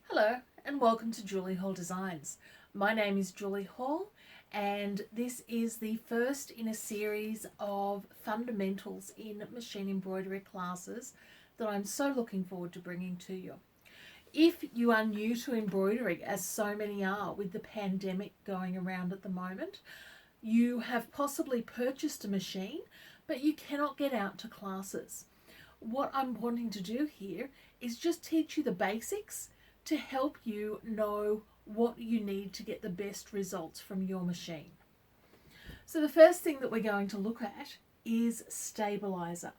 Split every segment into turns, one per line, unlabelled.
Hello and welcome to Julie Hall Designs. My name is Julie Hall and this is the first in a series of fundamentals in machine embroidery classes that I'm so looking forward to bringing to you. If you are new to embroidery, as so many are with the pandemic going around at the moment, you have possibly purchased a machine but you cannot get out to classes. What I'm wanting to do here is just teach you the basics to help you know what you need to get the best results from your machine. So the first thing that we're going to look at is stabiliser.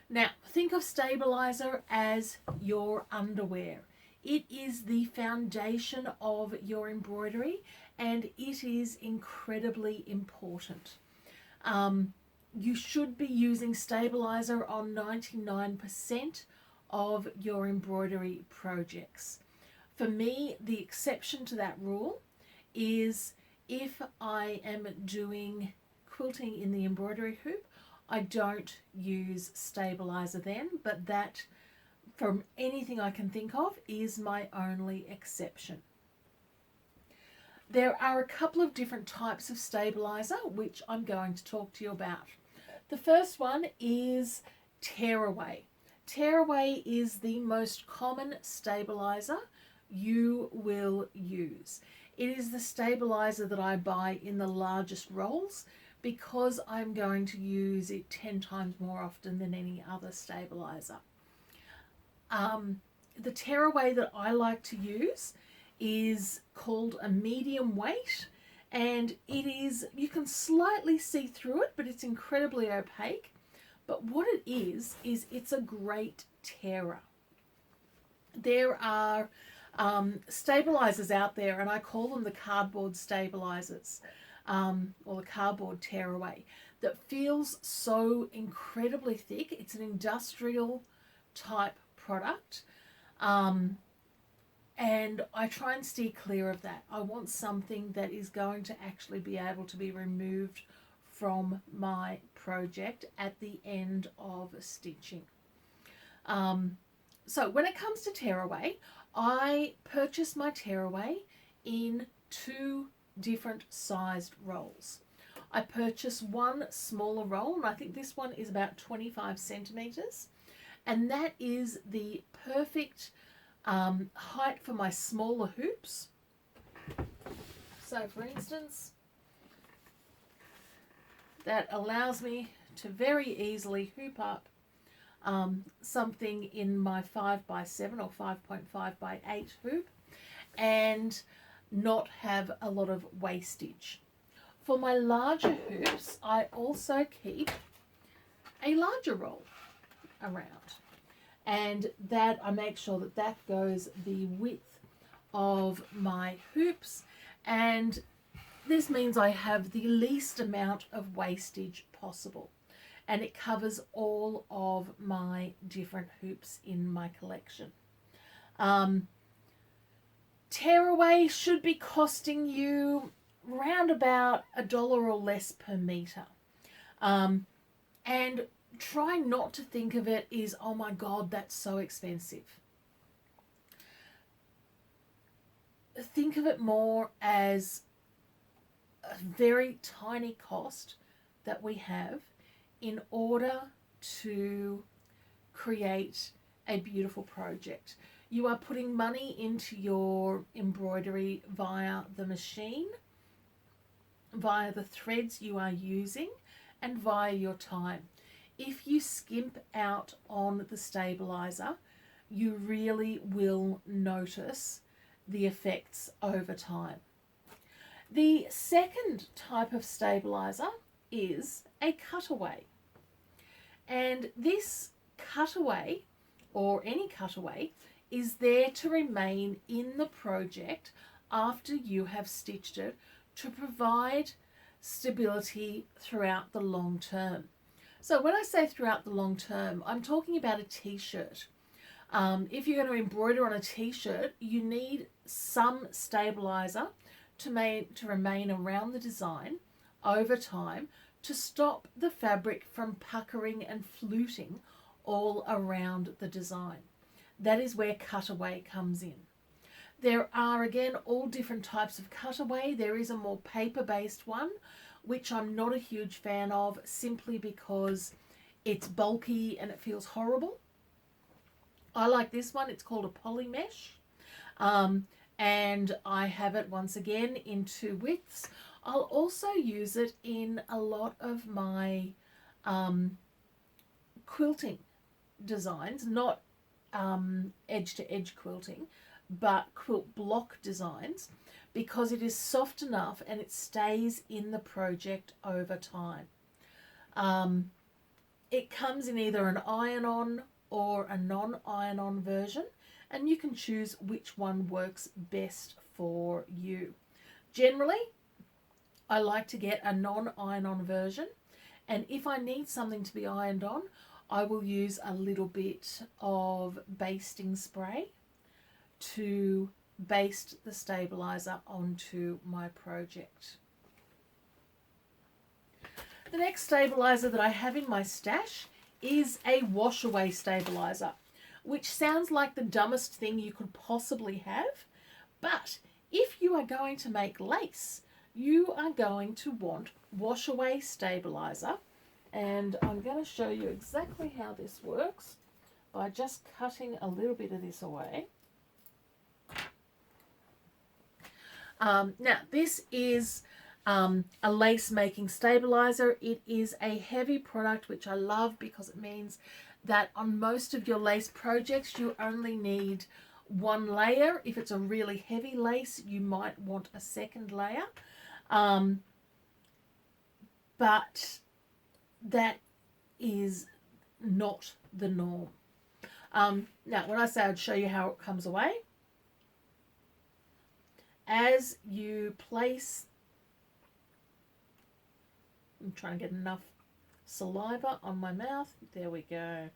Now think of stabiliser as your underwear. It is the foundation of your embroidery and it is incredibly important. You should be using stabiliser on 99% of your embroidery projects. For me, the exception to that rule is if I am doing quilting in the embroidery hoop, I don't use stabiliser then, but that, from anything I can think of, is my only exception. There are a couple of different types of stabiliser which I'm going to talk to you about. The first one is Tearaway. Tearaway is the most common stabiliser you will use. It is the stabiliser that I buy in the largest rolls because I'm going to use it 10 times more often than any other stabiliser. The Tearaway that I like to use is called a medium weight, and it is, you can slightly see through it, but it's incredibly opaque. But what it is it's a great tearer. There are stabilizers out there, and I call them the cardboard stabilizers, or the cardboard tearaway, that feels so incredibly thick. It's an industrial type product, and I try and steer clear of that. I want something that is going to actually be able to be removed from my project at the end of stitching. So when it comes to tearaway, I purchase my tearaway in two different sized rolls. I purchase one smaller roll, and I think this one is about 25 centimeters, and that is the perfect height for my smaller hoops. So for instance, that allows me to very easily hoop up something in my 5x7 or 5.5x8 hoop and not have a lot of wastage. For my larger hoops, I also keep a larger roll around, and that I make sure that that goes the width of my hoops, and this means I have the least amount of wastage possible, and it covers all of my different hoops in my collection. Tearaway should be costing you round about $1 or less per metre. And try not to think of it as, oh my God, that's so expensive. Think of it more as a very tiny cost that we have in order to create a beautiful project. You are putting money into your embroidery via the machine, via the threads you are using, and via your time. If you skimp out on the stabiliser, you really will notice the effects over time. The second type of stabiliser is a cutaway. And this cutaway, or any cutaway, is there to remain in the project after you have stitched it to provide stability throughout the long term. So when I say throughout the long term, I'm talking about a t-shirt. If you're going to embroider on a t-shirt, you need some stabiliser to remain around the design over time to stop the fabric from puckering and fluting all around the design. That is where Cutaway comes in. There are, again, all different types of cutaway. There is a more paper-based one, which I'm not a huge fan of, simply because it's bulky and it feels horrible. I like this one. It's called a Polymesh. And I have it, once again, in 2 widths. I'll also use it in a lot of my quilting designs, not edge-to-edge quilting, but quilt block designs, because it is soft enough and it stays in the project over time. It comes in either an iron-on or a non-iron-on version, and you can choose which one works best for you. Generally, I like to get a non-iron-on version, and if I need something to be ironed on, I will use a little bit of basting spray to baste the stabiliser onto my project. The next stabiliser that I have in my stash is a wash-away stabiliser, which sounds like the dumbest thing you could possibly have, but if you are going to make lace, you are going to want wash-away stabiliser, and I'm going to show you exactly how this works by just cutting a little bit of this away. Now, this is a lace making stabilizer. It is a heavy product, which I love because it means that on most of your lace projects you only need 1 layer. If it's a really heavy lace, you might want a second layer, but that is not the norm. Now, when I say I'd show you how it comes away, as you place, I'm trying to get enough saliva on my mouth. There we go.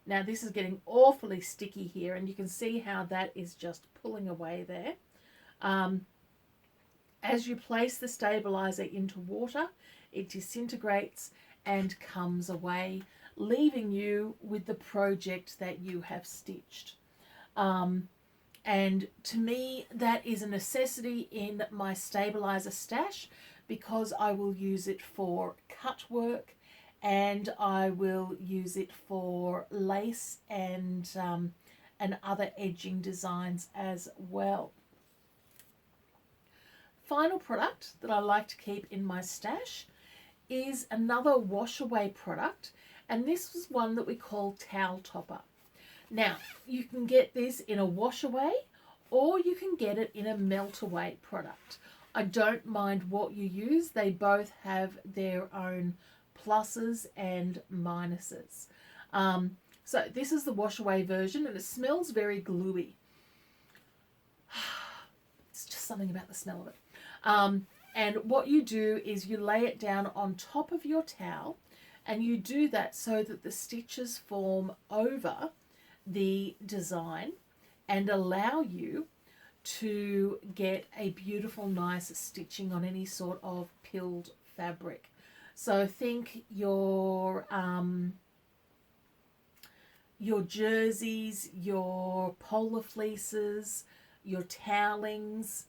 Now this is getting awfully sticky here, and you can see how that is just pulling away there. As you place the stabilizer into water, it disintegrates and comes away, leaving you with the project that you have stitched. And to me, that is a necessity in my stabilizer stash, because I will use it for cut work, and I will use it for lace and other edging designs as well. Final product that I like to keep in my stash is another wash away product, and this was one that we call towel topper. Now, you can get this in a wash away, or you can get it in a melt away product. I don't mind what you use. They both have their own pluses and minuses. So this is the wash away version, and it smells very gluey. It's just something about the smell of it. And what you do is you lay it down on top of your towel, and you do that so that the stitches form over the design and allow you to get a beautiful, nice stitching on any sort of pilled fabric. So think your jerseys, your polar fleeces, your towelings,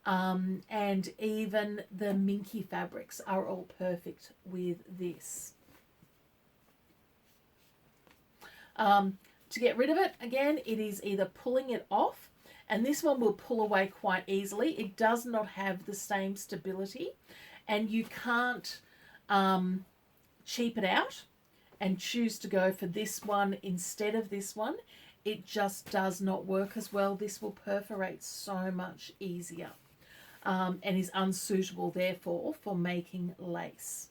and even the minky fabrics are all perfect with this. To get rid of it, again, it is either pulling it off, and this one will pull away quite easily. It does not have the same stability, and you can't cheap it out and choose to go for this one instead of this one. It just does not work as well. This will perforate so much easier, and is unsuitable, therefore, for making lace.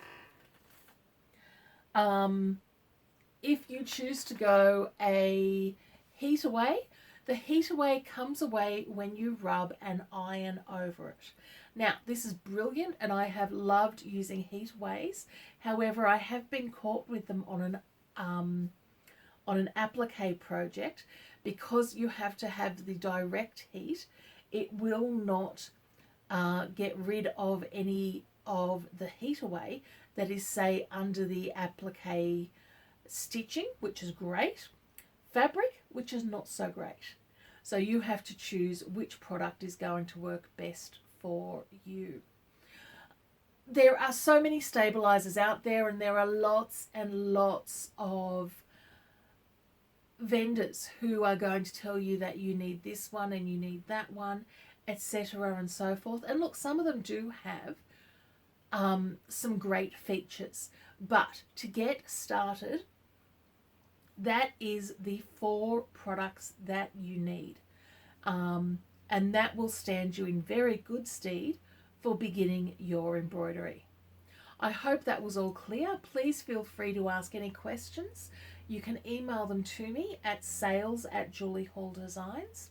If you choose to go a heat away, the heat away comes away when you rub an iron over it. Now, this is brilliant, and I have loved using heat aways. However, I have been caught with them on an applique project. Because you have to have the direct heat, it will not get rid of any of the heat away that is, say, under the applique stitching, which is great, fabric, which is not so great. So you have to choose which product is going to work best for you. There are so many stabilizers out there, and there are lots and lots of vendors who are going to tell you that you need this one and you need that one, etc. and so forth. And look, some of them do have some great features, but to get started, that is the 4 products that you need, and that will stand you in very good stead for beginning your embroidery. I hope that was all clear. Please feel free to ask any questions. You can email them to me at sales@juliehalldesigns.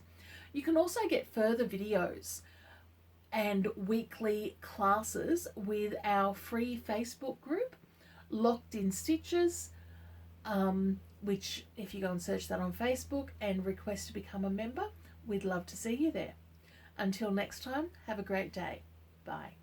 You can also get further videos and weekly classes with our free Facebook group, Locked in Stitches, which if you go and search that on Facebook and request to become a member, we'd love to see you there. Until next time, have a great day. Bye.